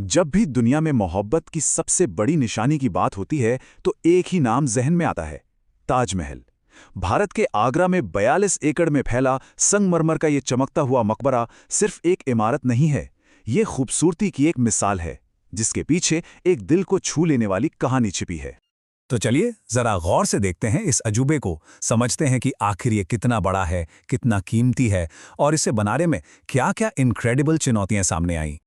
जब भी दुनिया में मोहब्बत की सबसे बड़ी निशानी की बात होती है तो एक ही नाम जहन में आता है, ताजमहल। भारत के आगरा में 42 एकड़ में फैला संगमरमर का ये चमकता हुआ मकबरा सिर्फ एक इमारत नहीं है, ये खूबसूरती की एक मिसाल है जिसके पीछे एक दिल को छू लेने वाली कहानी छिपी है। तो चलिए जरा गौर से देखते हैं इस अजूबे को, समझते हैं कि आखिर ये कितना बड़ा है, कितना कीमती है और इसे बनाने में क्या-क्या इनक्रेडिबल चुनौतियां सामने आईं।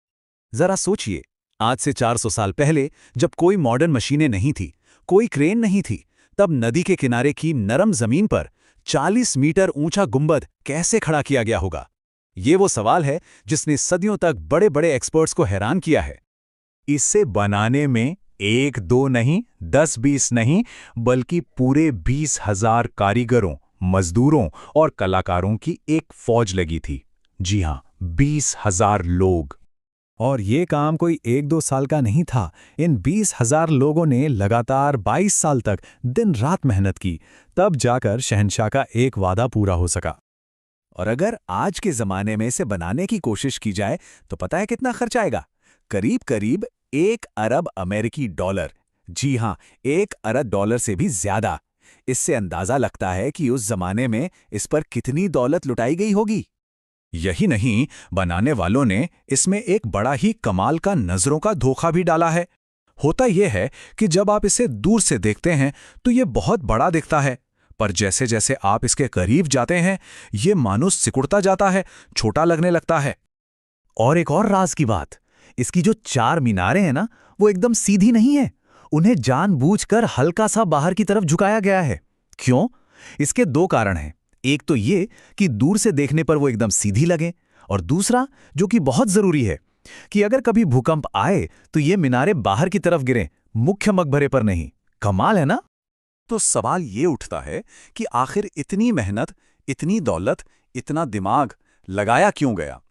जरा सोचिए, आज से 400 साल पहले जब कोई मॉडर्न मशीनें नहीं थी, कोई क्रेन नहीं थी, तब नदी के किनारे की नरम जमीन पर 40 मीटर ऊंचा गुंबद कैसे खड़ा किया गया होगा? ये वो सवाल है जिसने सदियों तक बड़े-बड़े एक्सपर्ट्स को हैरान किया है। इसे बनाने में 1-2 नहीं, 10-20 नहीं, बल्कि पूरे 20,000 कारीगरों, मजदूरों और कलाकारों की एक फौज लगी थी। जी हां, 20,000 लोग। और ये काम कोई 1-2 साल का नहीं था। इन 20,000 लोगों ने लगातार 22 साल तक दिन रात मेहनत की, तब जाकर शहंशाह का एक वादा पूरा हो सका। और अगर आज के ज़माने में इसे बनाने की कोशिश की जाए तो पता है कितना खर्च आएगा? करीब करीब 1 अरब अमेरिकी डॉलर। जी हां, 1 अरब डॉलर से भी ज्यादा। इससे अंदाजा लगता है कि उस जमाने में इस पर कितनी दौलत लुटाई गई होगी। यही नहीं, बनाने वालों ने इसमें एक बड़ा ही कमाल का नजरों का धोखा भी डाला है। होता यह है कि जब आप इसे दूर से देखते हैं तो ये बहुत बड़ा दिखता है, पर जैसे जैसे आप इसके करीब जाते हैं ये मानो सिकुड़ता जाता है, छोटा लगने लगता है। और एक और राज की बात, इसकी जो 4 मीनारें हैं ना, वो एकदम सीधी नहीं है। उन्हें जानबूझकर हल्का सा बाहर की तरफ झुकाया गया है। क्यों? इसके 2 कारण हैं। एक तो ये कि दूर से देखने पर वो एकदम सीधी लगे, और दूसरा, जो कि बहुत जरूरी है, कि अगर कभी भूकंप आए तो ये मीनारें बाहर की तरफ गिरें, मुख्य मकबरे पर नहीं। कमाल है ना? तो सवाल ये उठता है कि आखिर इतनी मेहनत, इतनी दौलत, इतना दिमाग लगाया क्यों गया?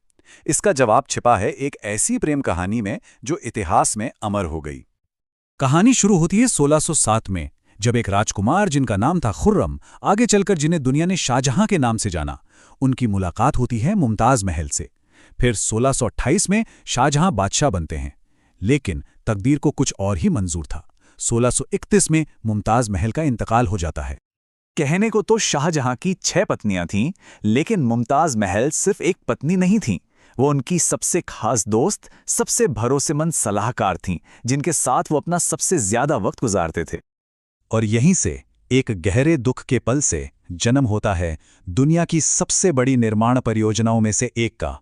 इसका जवाब छिपा है एक ऐसी प्रेम कहानी में जो इतिहास में अमर हो गई। कहानी शुरू होती है 1607 में, जब एक राजकुमार जिनका नाम था खुर्रम, आगे चलकर जिन्हें दुनिया ने शाहजहां के नाम से जाना, उनकी मुलाकात होती है मुमताज महल से। फिर 1628 में शाहजहां बादशाह बनते हैं, लेकिन तकदीर को कुछ और ही मंजूर था। 1631 में मुमताज महल का इंतकाल हो जाता है। कहने को तो शाहजहां की 6 पत्नियां थीं, लेकिन मुमताज महल सिर्फ एक पत्नी नहीं थीं। वो उनकी सबसे खास दोस्त, सबसे भरोसेमंद सलाहकार थीं, जिनके साथ वो अपना सबसे ज्यादा वक्त गुजारते थे। और यहीं से एक गहरे दुख के पल से जन्म होता है दुनिया की सबसे बड़ी निर्माण परियोजनाओं में से एक का।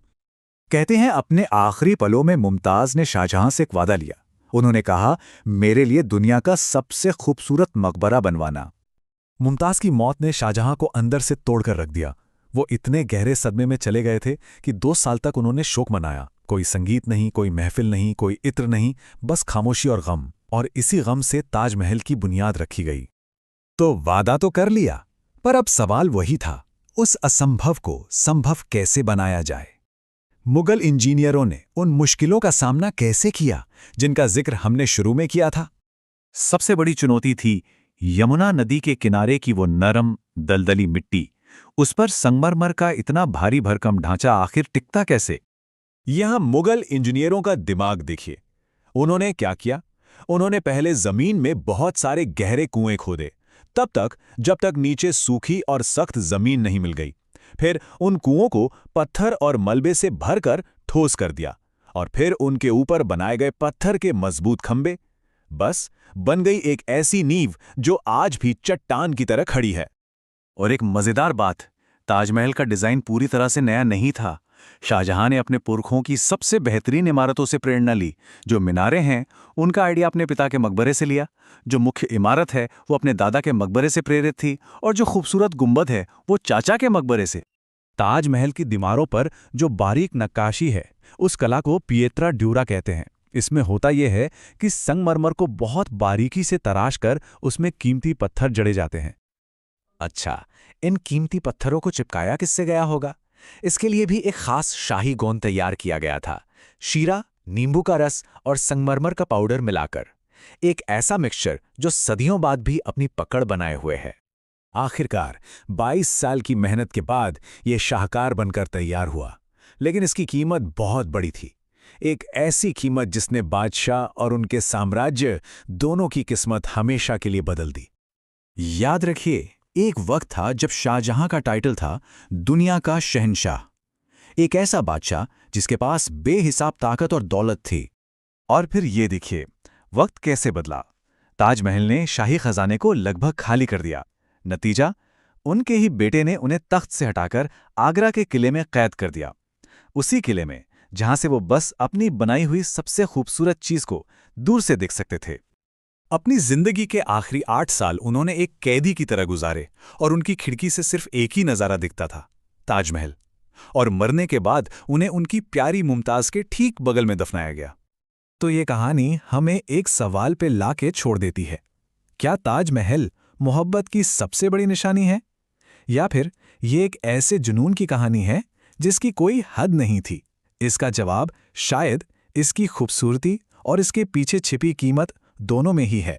कहते हैं अपने आखिरी पलों में मुमताज ने शाहजहां से एक वादा लिया। उन्होंने कहा, मेरे लिए दुनिया का सबसे खूबसूरत मकबरा बनवाना। मुमताज की मौत ने शाहजहां को अंदर से तोड़कर रख दिया। वो इतने गहरे सदमे में चले गए थे कि 2 साल तक उन्होंने शोक मनाया। कोई संगीत नहीं, कोई महफिल नहीं, कोई इत्र नहीं, बस खामोशी और गम। और इसी गम से ताजमहल की बुनियाद रखी गई। तो वादा तो कर लिया, पर अब सवाल वही था, उस असंभव को संभव कैसे बनाया जाए? मुगल इंजीनियरों ने उन मुश्किलों का सामना कैसे किया जिनका जिक्र हमने शुरू में किया था? सबसे बड़ी चुनौती थी यमुना नदी के किनारे की वो नरम, दलदली मिट्टी। उस पर संगमरमर का इतना भारी भरकम ढांचा आखिर टिकता कैसे? यहां मुगल इंजीनियरों का दिमाग देखिए। उन्होंने क्या किया? उन्होंने पहले जमीन में बहुत सारे गहरे कुएं खोदे, तब तक जब तक नीचे सूखी और सख्त जमीन नहीं मिल गई। फिर उन कुओं को पत्थर और मलबे से भरकर ठोस कर दिया, और फिर उनके ऊपर बनाए गए पत्थर के मजबूत खंबे। बस बन गई एक ऐसी नींव जो आज भी चट्टान की तरह खड़ी है। और एक मजेदार बात, ताजमहल का डिजाइन पूरी तरह से नया नहीं था। शाहजहां ने अपने पुरखों की सबसे बेहतरीन इमारतों से प्रेरणा ली। जो मीनारें हैं, उनका आइडिया अपने पिता के मकबरे से लिया। जो मुख्य इमारत है, वो अपने दादा के मकबरे से प्रेरित थी। और जो खूबसूरत गुंबद है, वो चाचा के मकबरे से। ताजमहल की दीवारों पर जो बारीक नक्काशी है, उस कला को पिएत्रा ड्यूरा कहते हैं। इसमें होता यह है कि संगमरमर को बहुत बारीकी से तराश कर उसमें कीमती पत्थर जड़े जाते हैं। अच्छा, इन कीमती पत्थरों को चिपकाया किससे गया होगा? इसके लिए भी एक खास शाही गोंद तैयार किया गया था। शीरा, नींबू का रस और संगमरमर का पाउडर मिलाकर एक ऐसा मिक्सचर जो सदियों बाद भी अपनी पकड़ बनाए हुए है। आखिरकार 22 साल की मेहनत के बाद यह शाहकार बनकर तैयार हुआ, लेकिन इसकी कीमत बहुत बड़ी थी। एक ऐसी कीमत जिसने बादशाह और उनके साम्राज्य दोनों की किस्मत हमेशा के लिए बदल दी। याद रखिए, एक वक्त था जब शाहजहां का टाइटल था दुनिया का शहंशाह। एक ऐसा बादशाह जिसके पास बेहिसाब ताकत और दौलत थी। और फिर ये देखिए, वक्त कैसे बदला। ताजमहल ने शाही खजाने को लगभग खाली कर दिया। नतीजा, उनके ही बेटे ने उन्हें तख्त से हटाकर आगरा के किले में कैद कर दिया। उसी किले में जहां से वो बस अपनी बनाई हुई सबसे खूबसूरत चीज को दूर से देख सकते थे। अपनी जिंदगी के आखिरी 8 साल उन्होंने एक कैदी की तरह गुजारे और उनकी खिड़की से सिर्फ एक ही नजारा दिखता था, ताजमहल। और मरने के बाद उन्हें उनकी प्यारी मुमताज के ठीक बगल में दफनाया गया। तो ये कहानी हमें एक सवाल पे लाके छोड़ देती है। क्या ताजमहल मोहब्बत की सबसे बड़ी निशानी है, या फिर ये एक ऐसे जुनून की कहानी है जिसकी कोई हद नहीं थी? इसका जवाब शायद इसकी खूबसूरती और इसके पीछे छिपी कीमत दोनों में ही है।